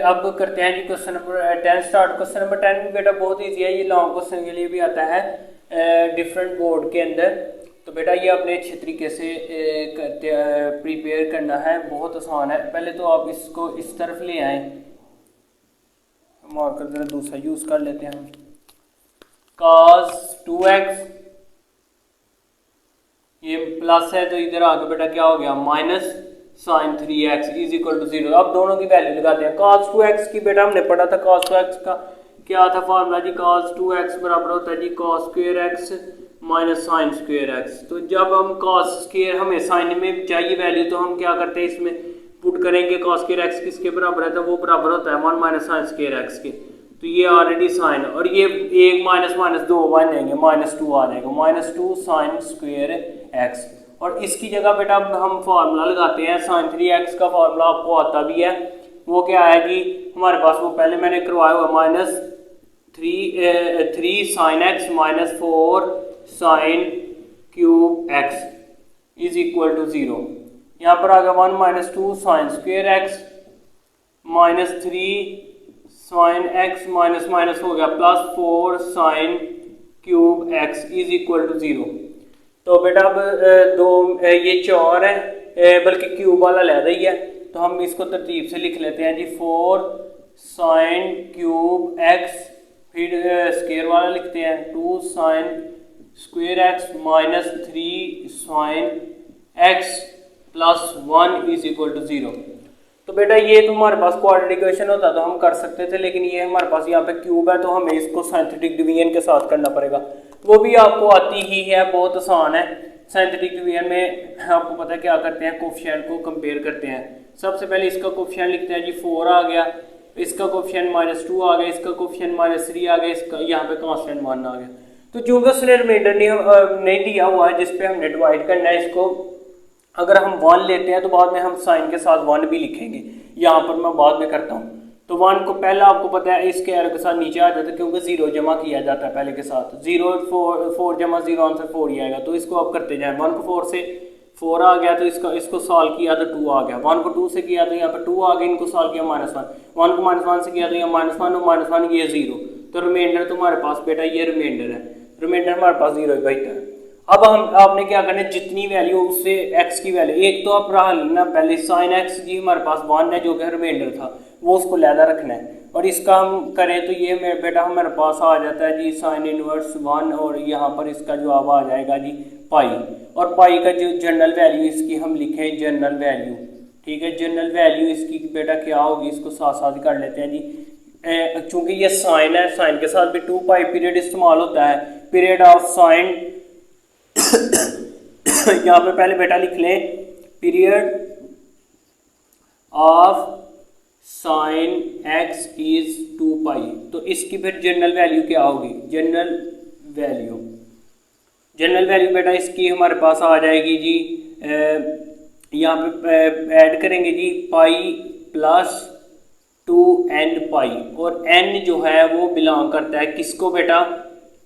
अब करते हैं जी question number 10 start. Question number 10 भी बेटा बहुत ईजी है, ये लॉन्ग क्वेश्चन के लिए भी आता है डिफरेंट बोर्ड के अंदर। तो बेटा ये अपने अच्छे तरीके से प्रिपेयर करना है, बहुत आसान है। पहले तो आप इसको इस तरफ ले आए, मार्कर जरा दूसरा यूज़ कर लेते हैं हम। cos 2x, ये प्लस है तो इधर आगे बेटा क्या हो गया minus sine 3x is equal to 0। अब दोनों की वैल्यू लगाते हैं। cos 2x की बेटा हमने पढ़ा था, cos 2x का क्या था फार्मूला जी, cos 2x बराबर होता है जी cos square x minus sign square x। तो जब हम cos स्क्वायर हमें साइन में चाहिए वैल्यू, तो हम क्या करते हैं इसमें पुट करेंगे cos स्क्वायर x किसके बराबर है, तो वो बराबर होता है 1 माइनस साइन स्क्वायर x के। तो ये ऑलरेडी साइन, और ये एक माइनस माइनस दो बन जाएंगे, -2 आ जाएगा, -2 साइन स्क्वायर x। और इसकी जगह बेटा हम फार्मूला लगाते हैं, साइन 3x का फार्मूला आपको आता भी है। वो क्या है जी हमारे पास, वो पहले मैंने करवाया हुआ -3 sine x minus 4 sine cube x is equal to 0। यहाँ पर आ गया 1 minus 2 sine square x minus 3 sine x minus minus हो गया plus 4 sine cube x is equal to 0। तो बेटा अब ये 4 है, बल्कि क्यूब वाला लहदा ही है, तो हम इसको तरतीब से लिख लेते हैं जी 4 साइन क्यूब x, फिर स्क्वायर वाला लिखते हैं 2 sine square x minus 3 sine x plus 1 is equal to 0। तो बेटा ये तो हमारे पास क्वाड्रेटिक इक्वेशन होता तो हम कर सकते थे, लेकिन ये हमारे पास यहाँ पे क्यूब है, तो हमें इसको साइंटिफिक डिवीजन के साथ करना पड़ेगा। वो भी आपको आती ही है, बहुत आसान है। साइंटिफिक डिवीजन में आपको पता है क्या करते हैं, कोफिशिएंट को कंपेयर करते हैं। सबसे पहले इसका कोफिशिएंट लिखते हैं जी 4 आ गया, इसका कोफिशिएंट -2 आ गया, इसका कोफिशिएंट -3 आ गया, इसका यहाँ पे कांस्टेंट 1 आ गया। तो चूंकि उसने रिमाइंडर नहीं दिया हुआ है जिसपे हमने डिवाइड करना है इसको, अगर हम 1 लेते हैं तो बाद में हम साइन के साथ 1 भी लिखेंगे, यहाँ पर मैं बाद में करता हूँ। तो 1 को पहला आपको पता है इसके एरो के साथ नीचे आ जाता है, क्योंकि 0 जमा किया जाता है पहले के साथ। 0 4 जमा 0 आंसर 4 ही आएगा। तो इसको आप करते जाएं, 1 को 4 से 4 आ गया, तो इसको सॉल्व किया तो 2 आ गया। 1 को 2 से किया तो यहाँ पर 2 आ गया, इनको सॉल्व किया -1। 1 को -1 से किया तो यहाँ -1 और -1 ये 0। तो रिमाइंडर तुम्हारे पास बेटा ये रिमाइंडर है, रिमाइंडर हमारे पास 0 बैठा है। अब आपने क्या करना है, जितनी वैल्यू उससे x की वैल्यू, एक तो आप रहा लेना पहले साइन x जी हमारे पास 1 है जो कि रिमाइंडर था, वो उसको लहदा रखना है। और इसका हम करें तो ये बेटा हमारे पास आ जाता है जी साइन इनवर्स 1, और यहाँ पर इसका जवाब आ जाएगा जी पाई। और पाई का जो जनरल वैल्यू इसकी हम लिखें जनरल वैल्यू, ठीक है। जनरल वैल्यू इसकी बेटा क्या होगी, इसको साथ साथ कर लेते हैं जी। चूंकि ये साइन है, साइन के साथ भी 2 पाई पीरियड इस्तेमाल होता है, पीरियड ऑफ साइन। यहाँ पे पहले बेटा लिख लें period of sine x is 2 पाई। तो इसकी फिर जनरल वैल्यू क्या होगी, जनरल वैल्यू बेटा इसकी हमारे पास आ जाएगी जी, यहाँ पे ऐड करेंगे जी पाई प्लस 2n पाई। और n जो है वो बिलोंग करता है किसको बेटा,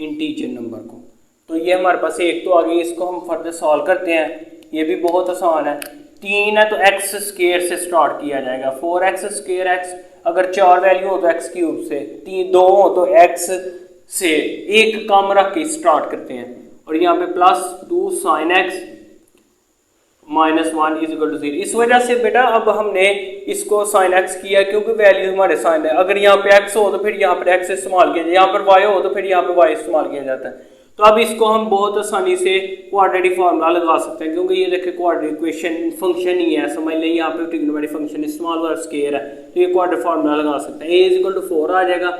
इंटीजर नंबर को। तो ये हमारे पास एक तो आ गई, इसको हम फर्दर सॉल्व करते हैं। ये भी बहुत आसान है। 3 है तो x स्क्वायर से स्टार्ट किया जाएगा, 4x स्क्वायर x, अगर 4 वैल्यू हो तो x क्यूब से, 2 हो तो x से एक कम रख के स्टार्ट करते हैं। और यहाँ पे plus 2 sine x -1 is equal to 0। इस वजह से बेटा अब हमने इसको साइन x किया क्योंकि वैल्यू हमारे साइन है। अगर यहाँ पे x हो तो फिर यहाँ पर x इस्तेमाल किया जाए, यहाँ पर y हो तो फिर यहाँ पे y इस्तेमाल किया जाता है। तो अब इसको हम बहुत आसानी से क्वाड्रेटिक फार्मूला लगा सकते हैं, क्योंकि ये देखिए क्वाड्रेटिक इक्वेशन फंक्शन ही है, समझ लें यहाँ पे ट्रिग्नोमेट्रिक फंक्शन स्मॉल और स्क्वायर है, तो ये क्वाड्रेटिक फार्मूला लगा सकते हैं। a इज इक्वल टू 4 आ जाएगा,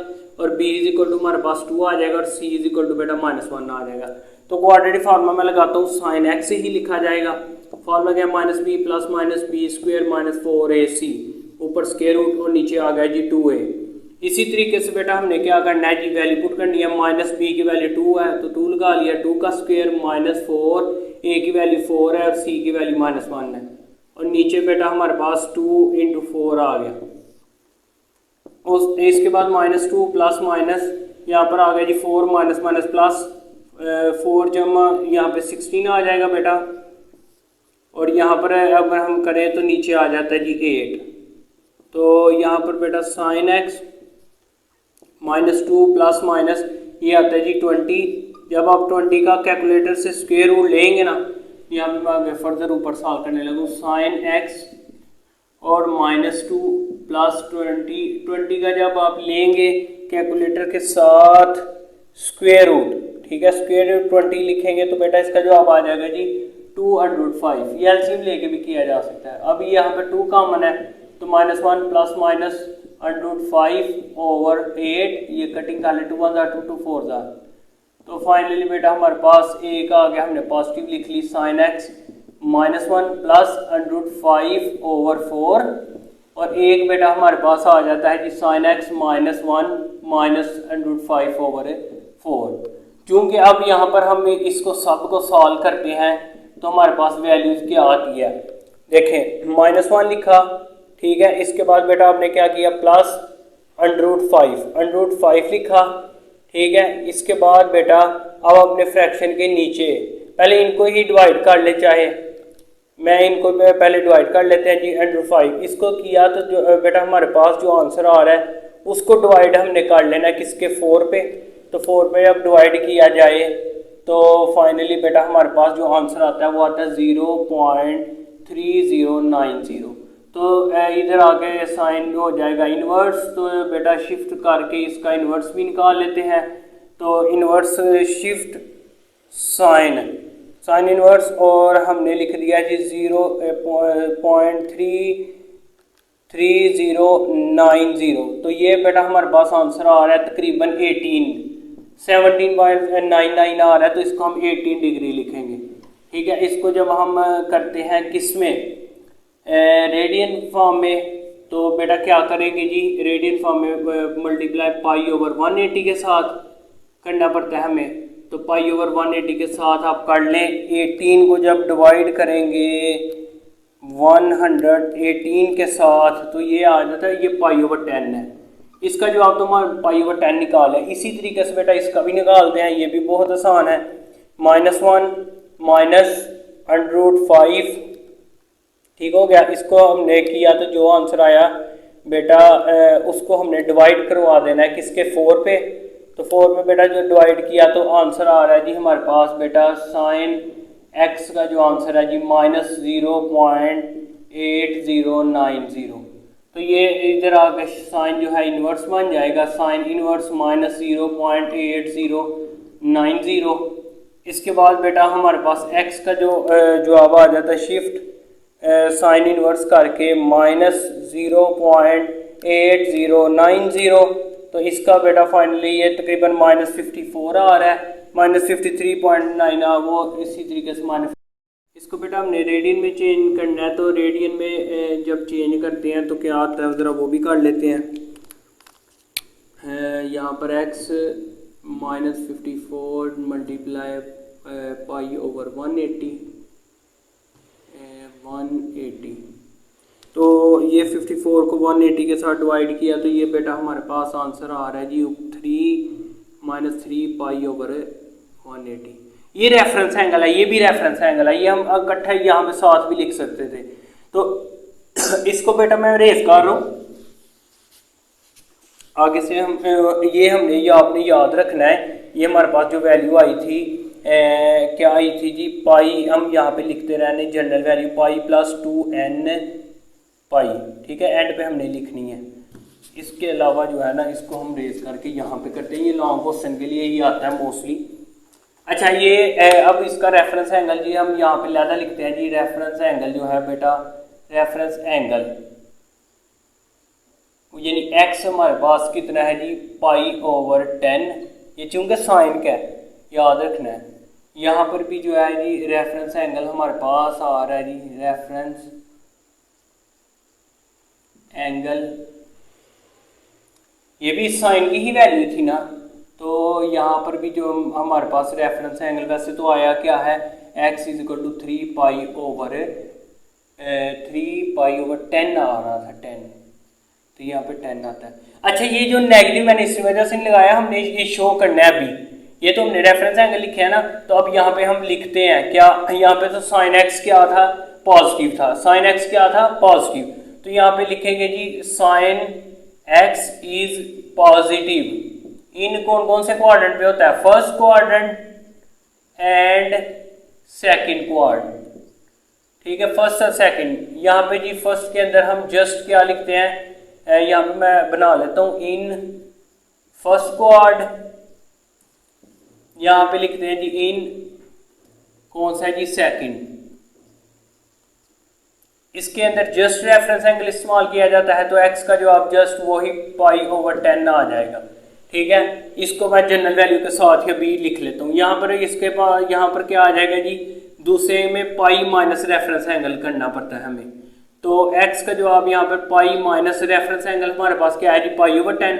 और b इज इक्वल टू हमारे पास 2 आ जाएगा, और c इज इक्वल टू बेटा -1 आ जाएगा। तो क्वाड्रेटिक फार्मूला मैं लगाता हूँ, साइन x ही लिखा जाएगा। फार्मूला क्या, -b plus -b square -4ac, ऊपर स्क्वायर रूट और नीचे आ गया जी 2a। इसी तरीके से बेटा हमने क्या करना है जी, वैल्यू पुट करनी है। -b की वैल्यू 2 है तो 2 लगा लिया, 2 का स्क्वायर -4, a की वैल्यू 4 है और c की वैल्यू -1 है। और नीचे बेटा हमारे पास 2 × 4 आ गया। इसके बाद -2 प्लस माइनस यहाँ पर आ गया जी 4 माइनस प्लस 4 जमा यहाँ पे 16 आ जाएगा बेटा। और यहाँ पर अगर हम करें तो नीचे आ जाता है जी 8। तो यहाँ पर बेटा साइन एक्स -2 प्लस माइनस ये आता है जी 20। जब आप 20 का कैलकुलेटर से स्क्वायर रूट लेंगे ना, यहाँ पे मैं आगे फर्दर ऊपर सॉल्व करने लगूँ। साइन एक्स और -2 प्लस 20 का जब आप लेंगे कैलकुलेटर के साथ स्क्वायर रूट, ठीक है, स्क्वायर रूट 20 लिखेंगे तो बेटा इसका जवाब आ जाएगा जी 205। ये एलसीएम लेके भी किया जा सकता है। अब यहाँ पे 2 कॉमन है तो -1 प्लस माइनस √5/8, ये कटिंग कर ले, 2 1 2 2 4 जार। तो फाइनली बेटा हमारे पास एक आ गया, हमने पॉजिटिव लिख ली साइन एक्स -1 प्लस √5/4, और एक बेटा हमारे पास आ जाता है कि साइन एक्स -1 माइनस √5/4। क्योंकि अब यहाँ पर हम इसको सब को सॉल्व करते हैं तो हमारे पास वैल्यूज क्या आती है, देखें -1 लिखा, ठीक है, इसके बाद बेटा आपने क्या किया प्लस √5 लिखा, ठीक है, इसके बाद बेटा अब अपने फ्रैक्शन के नीचे पहले इनको ही डिवाइड कर ले, चाहे मैं इनको पहले डिवाइड कर लेते हैं जी √5। इसको किया तो जो बेटा हमारे पास जो आंसर आ रहा है उसको डिवाइड हमने कर लेना किसके 4 पे, तो 4 पे जब डिवाइड किया जाए तो फाइनली बेटा हमारे पास जो आंसर आता है वो आता है 0.3090। तो इधर आगे साइन हो जाएगा इन्वर्स, तो बेटा शिफ्ट करके इसका इन्वर्स भी निकाल लेते हैं। तो इन्वर्स शिफ्ट साइन इन्वर्स, और हमने लिख दिया जी 0.3090। तो ये बेटा हमारे पास आंसर आ रहा है तकरीबन 17.99 आ रहा है, तो इसको हम 18 डिग्री लिखेंगे, ठीक है। इसको जब हम करते हैं किस में, रेडियन फॉर्म में, तो बेटा क्या करेंगे जी, रेडियन फॉर्म में मल्टीप्लाई π/180 के साथ करना पड़ता है हमें, तो π/180 के साथ आप कर लें। 18 को जब डिवाइड करेंगे 118 के साथ तो ये आ जाता है, ये π/10 है। इसका जवाब तो हमारा π/10 निकाल है। इसी तरीके से बेटा इसका भी निकालते हैं, ये भी बहुत आसान है। -1 माइनस √5, ठीक हो गया। इसको हमने किया तो जो आंसर आया बेटा उसको हमने डिवाइड करवा देना है किसके 4 पे, तो 4 में बेटा जो डिवाइड किया तो आंसर आ रहा है जी हमारे पास बेटा साइन एक्स का जो आंसर है जी -0.8090। तो ये इधर आगे साइन जो है इन्वर्स बन जाएगा, साइन इन्वर्स -0.8090। इसके बाद बेटा हमारे पास एक्स का जो जवाब आ जाता है शिफ्ट साइन इन्वर्स करके -0.8090। तो इसका बेटा फाइनली ये तकरीबन -54 आ रहा है, -53.9 वो इसी तरीके से इसको बेटा हमने रेडियन में चेंज करना है। तो रेडियन में जब चेंज करते हैं तो क्या आता है ज़रा वो भी कर लेते हैं। यहाँ पर x -54 मल्टीप्लाई π/180 180, तो ये 54 को 180 के साथ डिवाइड किया तो ये बेटा हमारे पास आंसर आ रहा है जी 3 π/180। ये रेफरेंस एंगल है, ये भी रेफरेंस एंगल है, ये हम इकट्ठा यहाँ पे साथ भी लिख सकते थे। तो इसको बेटा मैं रेस कर रहा हूँ आगे से, हम ये हमने ये आपने याद रखना है। ये हमारे पास जो वैल्यू आई थी क्या आई थी जी पाई, हम यहाँ पे लिखते रहने जनरल वैल्यू π+2n पाई, ठीक है, एंड पे हमने लिखनी है। इसके अलावा जो है ना इसको हम रेस करके यहाँ पे करते हैं, ये लॉन्ग क्वेश्चन के लिए ही आता है मोस्टली। अच्छा ये अब इसका रेफरेंस एंगल जी हम यहाँ पे ज़्यादा लिखते हैं जी, रेफरेंस एंगल जो है बेटा, रेफरेंस एंगल यानी x हमारे पास कितना है जी π/10, ये चूंकि साइन का है याद रखना है। यहाँ पर भी जो है जी रेफरेंस एंगल हमारे पास आ रहा है जी, रेफरेंस एंगल, ये भी साइन की ही वैल्यू थी ना, तो यहाँ पर भी जो हमारे पास रेफरेंस एंगल वैसे तो आया क्या है x = 3π/10 आ रहा था 10, तो यहाँ पे 10 आता है। अच्छा ये जो नेगेटिव मैंने इस वजह से नहीं लगाया, हमने ये शो करना है अभी, ये तो हमने रेफरेंस एंगल लिखे है ना, तो अब यहाँ पे हम लिखते हैं क्या, यहाँ पे तो साइन एक्स क्या था पॉजिटिव था, साइन एक्स क्या था पॉजिटिव, तो यहाँ पे लिखेंगे जी sine x is positive in कौन कौन से क्वाड्रेंट पे होता है, first quadrant and second quadrant. ठीक है, फर्स्ट और सेकंड। यहाँ पे जी फर्स्ट के अंदर हम जस्ट क्या लिखते हैं, यहाँ पे मैं बना लेता हूं इन फर्स्ट क्वाड, यहाँ पे लिखते हैं जी इन कौन सा है जी सेकंड। इसके अंदर जस्ट रेफरेंस एंगल इस्तेमाल किया जाता है तो x का जवाब जस्ट वही π/10 आ जाएगा। ठीक है, इसको मैं जनरल वैल्यू के साथ ही अभी लिख लेता हूँ। यहाँ पर इसके बाद यहाँ पर क्या आ जाएगा जी, दूसरे में पाई माइनस रेफरेंस एंगल करना पड़ता है हमें, तो x का जवाब यहाँ पर पाई माइनस रेफरेंस एंगल हमारे पास क्या है जी π/10।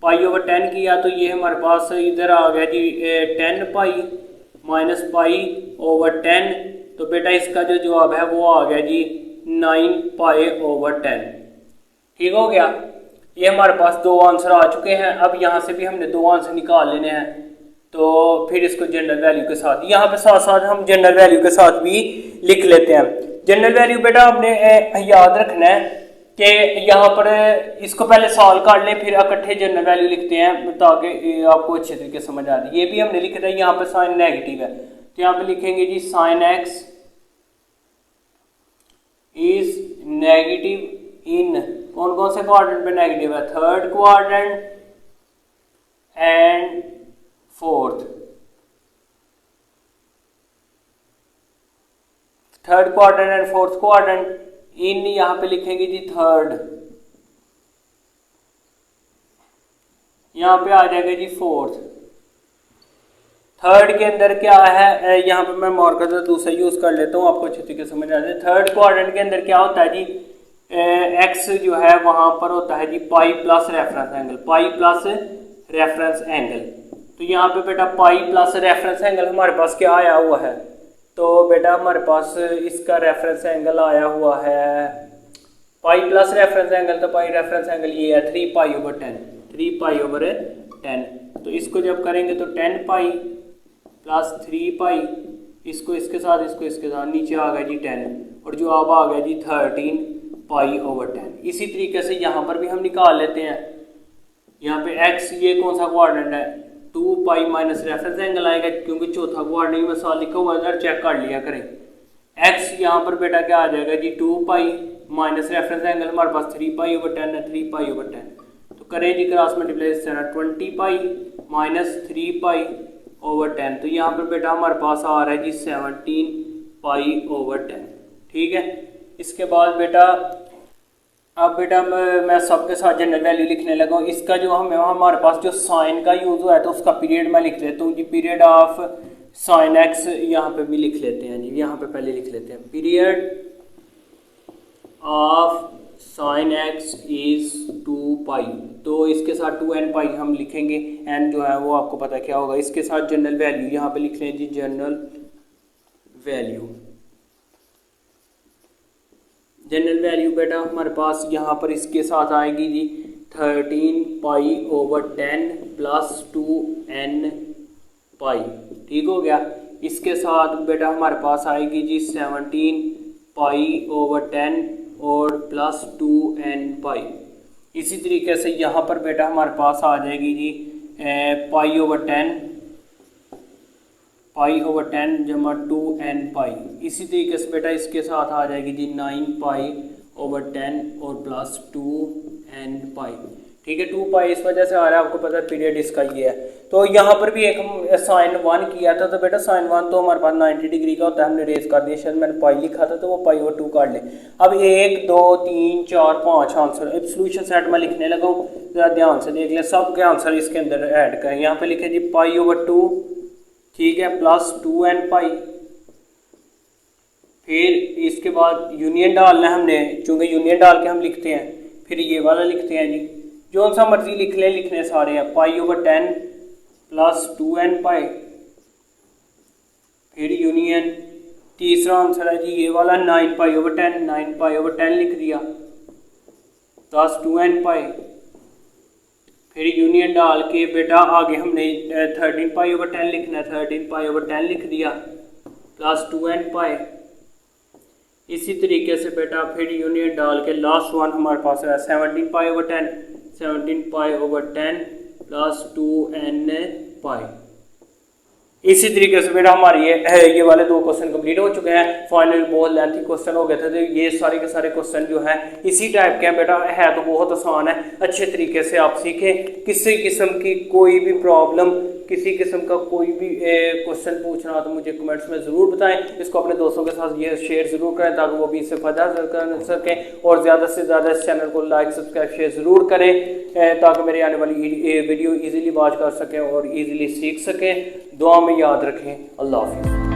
π/10 किया तो ये हमारे पास इधर आ गया जी 10 पाई माइनस π/10, तो बेटा इसका जो जवाब है वो आ गया जी 9 π/10। ठीक हो गया, ये हमारे पास दो आंसर आ चुके हैं। अब यहाँ से भी हमने दो आंसर निकाल लेने हैं, तो फिर इसको जनरल वैल्यू के साथ यहाँ पे साथ साथ हम जनरल वैल्यू के साथ भी लिख लेते हैं। जनरल वैल्यू बेटा आपने याद रखना है कि यहाँ पर इसको पहले सॉल्व कर लें फिर इकट्ठे जनरल वैल्यू लिखते हैं ताकि आपको अच्छे तरीके समझ आ जाए। ये भी हमने लिखा था, यहाँ पर साइन नेगेटिव है तो यहाँ पे लिखेंगे जी sine x is negative in कौन कौन से क्वाड्रेंट पे नेगेटिव है, third quadrant and fourth. Third quadrant and fourth quadrant, इन यहां पे लिखेंगे जी थर्ड, यहां पे आ जाएगा जी फोर्थ। थर्ड के अंदर क्या है, यहाँ पे मैं मार्कर का दूसरा यूज कर लेता हूँ आपको अच्छे तरीके समझ आ जाए। थर्ड क्वाड्रेंट के अंदर क्या होता है जी, एक्स जो है वहां पर होता है जी pi plus reference angle, pi plus reference angle. तो यहाँ पे बेटा पाई प्लस रेफरेंस एंगल हमारे पास क्या आया हुआ है, तो बेटा हमारे पास इसका रेफरेंस एंगल आया हुआ है पाई प्लस रेफरेंस एंगल, तो पाई रेफरेंस एंगल ये है 3π/10, 3π/10। तो इसको जब करेंगे तो 10 पाई प्लस 3 पाई, इसको इसके साथ इसको इसके साथ नीचे आ गया जी 10, और जो अब आ गया जी 13π/10। इसी तरीके से यहाँ पर भी हम निकाल लेते हैं। यहाँ पे x ये कौन सा क्वाड्रेंट है, 2 पाई माइनस रेफरेंस एंगल आएगा क्योंकि चौथा क्वाड्रेंट में साथ लिखा हुआ है, चेक कर लिया करें। x यहाँ पर बेटा क्या आ जाएगा जी 2 पाई माइनस रेफरेंस एंगल हमारे पास 3π/10 है, 3π/10। तो करें जी क्रॉस मल्टीप्लाई इस तरह 20 पाई माइनस 3π/10, तो यहाँ पर बेटा हमारे पास आ रहा है जी 17π/10। ठीक है, इसके बाद बेटा अब बेटा मैं सबके साथ जनरल वैल्यू लिखने लगा हूँ। इसका जो हमारे पास जो साइन का यूज हुआ है तो उसका पीरियड मैं लिख लेता हूँ जी, पीरियड ऑफ साइन एक्स यहाँ पे भी लिख लेते हैं जी, यहाँ पे पहले लिख लेते हैं period of sine x is 2 पाई, तो इसके साथ 2n पाई हम लिखेंगे, n जो है वो आपको पता क्या होगा। इसके साथ जनरल वैल्यू यहाँ पे लिख लें जी, जनरल वैल्यू, जनरल वैल्यू बेटा हमारे पास यहाँ पर इसके साथ आएगी जी 13π/10 प्लस 2n पाई। ठीक हो गया, इसके साथ बेटा हमारे पास आएगी जी 17π/10 और प्लस 2n पाई। इसी तरीके से यहाँ पर बेटा हमारे पास आ जाएगी जी π/10 जमा 2n पाई। इसी तरीके से बेटा इसके साथ आ जाएगी जी 9π/10 और प्लस 2n पाई। ठीक है, 2 पाई इस वजह से आ रहा है, आपको पता है पीरियड इसका ये है। तो यहाँ पर भी एक हम साइन 1 किया था, तो बेटा साइन 1 तो हमारे पास 90 डिग्री का होता है, हमने रेस कर दिया, शायद मैंने पाई लिखा था तो वो π/2 काट ले। अब 1 2 3 4 5 आंसर अब सोल्यूशन सेट में लिखने लगा हूँ, जरा ध्यान से देख लें सब के आंसर इसके अंदर ऐड करें। यहाँ पे लिखे जी π/2, ठीक है, प्लस 2n पाई, फिर इसके बाद यूनियन डालना है हमने, चूंकि यूनियन डाल के हम लिखते हैं, फिर ये वाला लिखते हैं जी, जो सा मर्जी लिख ले, लिखने सारे हैं π/10 प्लस 2n पाई, फिर यूनियन। तीसरा आंसर है जी ये वाला 9π/10, 9π/10 लिख दिया प्लस 2n पाई, फिर यूनियन डाल के बेटा आगे हमने 13π/10 लिखना है, 13π/10 लिख दिया प्लस 2n पाई। इसी तरीके से बेटा फिर यूनिट डाल के लास्ट वन हमारे पास है 17 पाई/10, 17 पाई/10 प्लस 2n पाई। इसी तरीके से बेटा हमारी ये वाले 2 क्वेश्चन कंप्लीट हो चुके हैं। फाइनल बहुत लेंथी क्वेश्चन हो गए थे, तो ये सारे के सारे क्वेश्चन जो है इसी टाइप के हैं बेटा, है तो बहुत आसान है। अच्छे तरीके से आप सीखें। किसी किस्म की कोई भी प्रॉब्लम, किसी किस्म का कोई भी क्वेश्चन पूछना हो तो मुझे कमेंट्स में ज़रूर बताएं। इसको अपने दोस्तों के साथ ये शेयर ज़रूर करें ताकि वो भी इससे फ़ायदा कर सकें, और ज़्यादा से ज़्यादा इस चैनल को लाइक सब्सक्राइब शेयर ज़रूर करें ताकि मेरी आने वाली वीडियो ईज़िली वॉच कर सकें और ईज़िली सीख सकें। दुआ में याद रखें। अल्लाह हाफिज़।